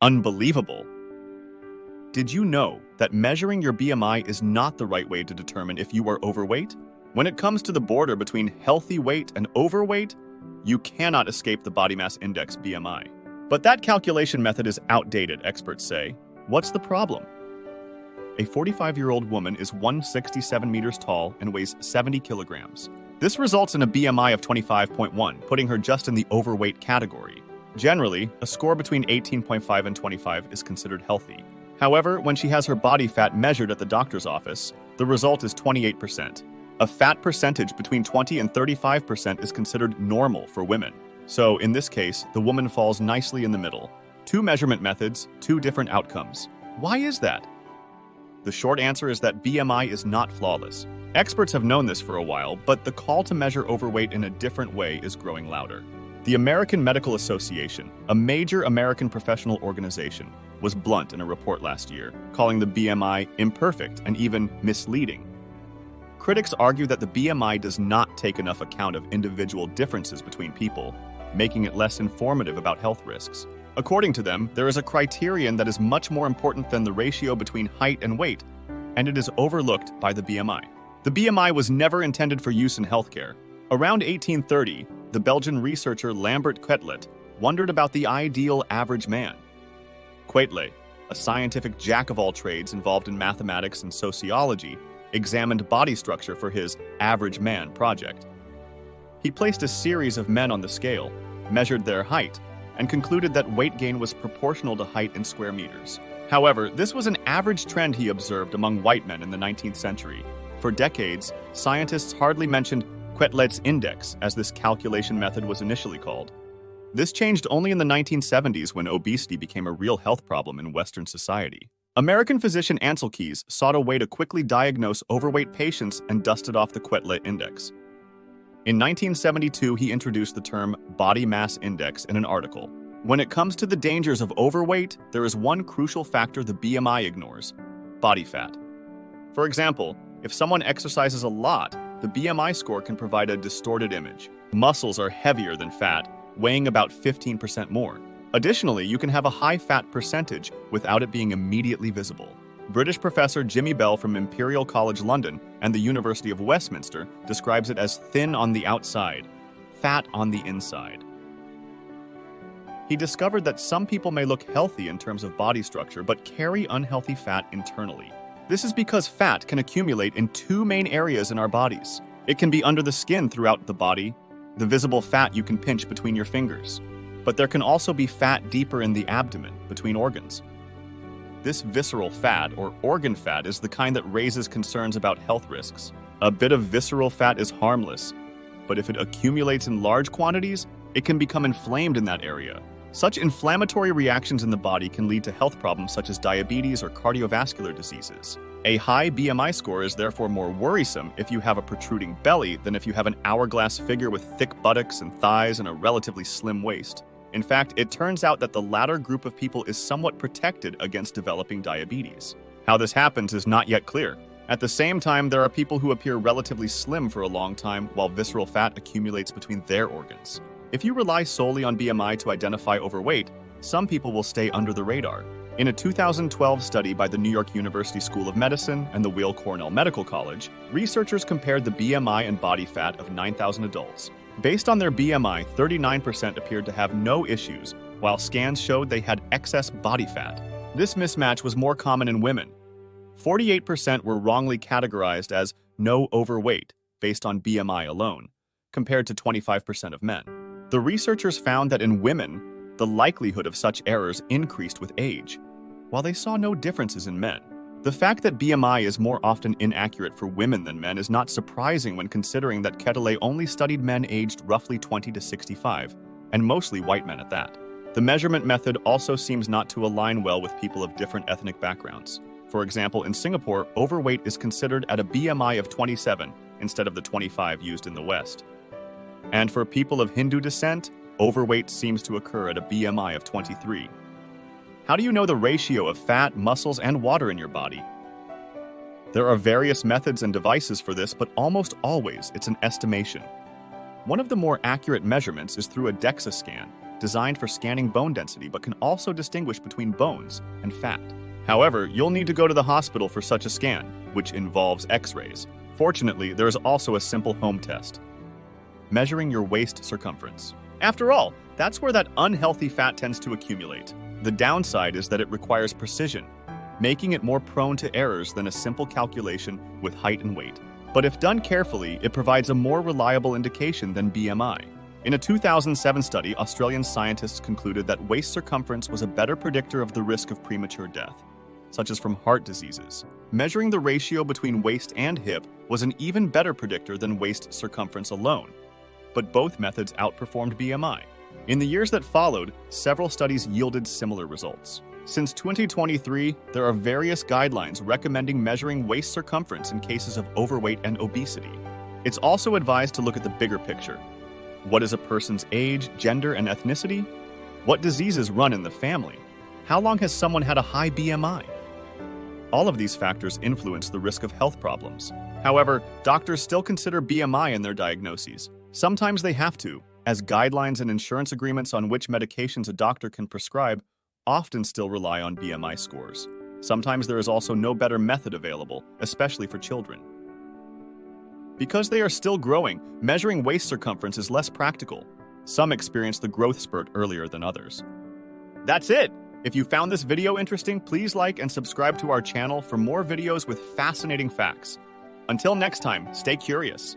Unbelievable. Did you know that measuring your BMI is not the right way to determine if you are overweight? When it comes to the border between healthy weight and overweight, you cannot escape the body mass index BMI. But that calculation method is outdated, experts say. What's the problem? A 45-year-old woman is 167 meters tall and weighs 70 kilograms. This results in a BMI of 25.1, putting her just in the overweight category. Generally, a score between 18.5 and 25 is considered healthy. However, when she has her body fat measured at the doctor's office, the result is 28%. A fat percentage between 20 and 35% is considered normal for women. So, in this case, the woman falls nicely in the middle. Two measurement methods, two different outcomes. Why is that? The short answer is that BMI is not flawless. Experts have known this for a while, but the call to measure overweight in a different way is growing louder. The American Medical Association, a major American professional organization, was blunt in a report last year, calling the BMI imperfect and even misleading. Critics argue that the BMI does not take enough account of individual differences between people, making it less informative about health risks. According to them, there is a criterion that is much more important than the ratio between height and weight, and it is overlooked by the BMI. The BMI was never intended for use in healthcare. Around 1830, the Belgian researcher Lambert Quetelet wondered about the ideal average man. Quetelet, a scientific jack-of-all-trades involved in mathematics and sociology, examined body structure for his average man project. He placed a series of men on the scale, measured their height, and concluded that weight gain was proportional to height in square meters. However, this was an average trend he observed among white men in the 19th century. For decades, scientists hardly mentioned Quetelet's index, as this calculation method was initially called. This changed only in the 1970s when obesity became a real health problem in Western society. American physician Ansel Keys sought a way to quickly diagnose overweight patients and dusted off the Quetelet index. In 1972, he introduced the term body mass index in an article. When it comes to the dangers of overweight, there is one crucial factor the BMI ignores: body fat. For example, if someone exercises a lot, the BMI score can provide a distorted image. Muscles are heavier than fat, weighing about 15% more. Additionally, you can have a high fat percentage without it being immediately visible. British professor Jimmy Bell from Imperial College London and the University of Westminster describes it as thin on the outside, fat on the inside. He discovered that some people may look healthy in terms of body structure but carry unhealthy fat internally. This is because fat can accumulate in two main areas in our bodies. It can be under the skin throughout the body, the visible fat you can pinch between your fingers. But there can also be fat deeper in the abdomen, between organs. This visceral fat, or organ fat, is the kind that raises concerns about health risks. A bit of visceral fat is harmless, but if it accumulates in large quantities, it can become inflamed in that area. Such inflammatory reactions in the body can lead to health problems such as diabetes or cardiovascular diseases. A high BMI score is therefore more worrisome if you have a protruding belly than if you have an hourglass figure with thick buttocks and thighs and a relatively slim waist. In fact, it turns out that the latter group of people is somewhat protected against developing diabetes. How this happens is not yet clear. At the same time, there are people who appear relatively slim for a long time while visceral fat accumulates between their organs. If you rely solely on BMI to identify overweight, some people will stay under the radar. In a 2012 study by the New York University School of Medicine and the Weill Cornell Medical College, researchers compared the BMI and body fat of 9,000 adults. Based on their BMI, 39% appeared to have no issues, while scans showed they had excess body fat. This mismatch was more common in women. 48% were wrongly categorized as no overweight based on BMI alone, compared to 25% of men. The researchers found that in women, the likelihood of such errors increased with age, while they saw no differences in men. The fact that BMI is more often inaccurate for women than men is not surprising when considering that Quetelet only studied men aged roughly 20 to 65, and mostly white men at that. The measurement method also seems not to align well with people of different ethnic backgrounds. For example, in Singapore, overweight is considered at a BMI of 27 instead of the 25 used in the West. And for people of Hindu descent, overweight seems to occur at a BMI of 23. How do you know the ratio of fat, muscles, and water in your body? There are various methods and devices for this, but almost always it's an estimation. One of the more accurate measurements is through a DEXA scan. designed for scanning bone density but can also distinguish between bones and fat. However, you'll need to go to the hospital for such a scan, which involves X-rays. Fortunately, there is also a simple home test: measuring your waist circumference. After all, that's where that unhealthy fat tends to accumulate. The downside is that it requires precision, making it more prone to errors than a simple calculation with height and weight. But if done carefully, it provides a more reliable indication than BMI. In a 2007 study, Australian scientists concluded that waist circumference was a better predictor of the risk of premature death, such as from heart diseases. Measuring the ratio between waist and hip was an even better predictor than waist circumference alone. But both methods outperformed BMI. In the years that followed, several studies yielded similar results. Since 2023, there are various guidelines recommending measuring waist circumference in cases of overweight and obesity. It's also advised to look at the bigger picture. What is a person's age, gender, and ethnicity? What diseases run in the family? How long has someone had a high BMI? All of these factors influence the risk of health problems. However, doctors still consider BMI in their diagnoses. Sometimes they have to, as guidelines and insurance agreements on which medications a doctor can prescribe often still rely on BMI scores. Sometimes there is also no better method available, especially for children. Because they are still growing, measuring waist circumference is less practical. Some experience the growth spurt earlier than others. That's it! If you found this video interesting, please like and subscribe to our channel for more videos with fascinating facts. Until next time, stay curious.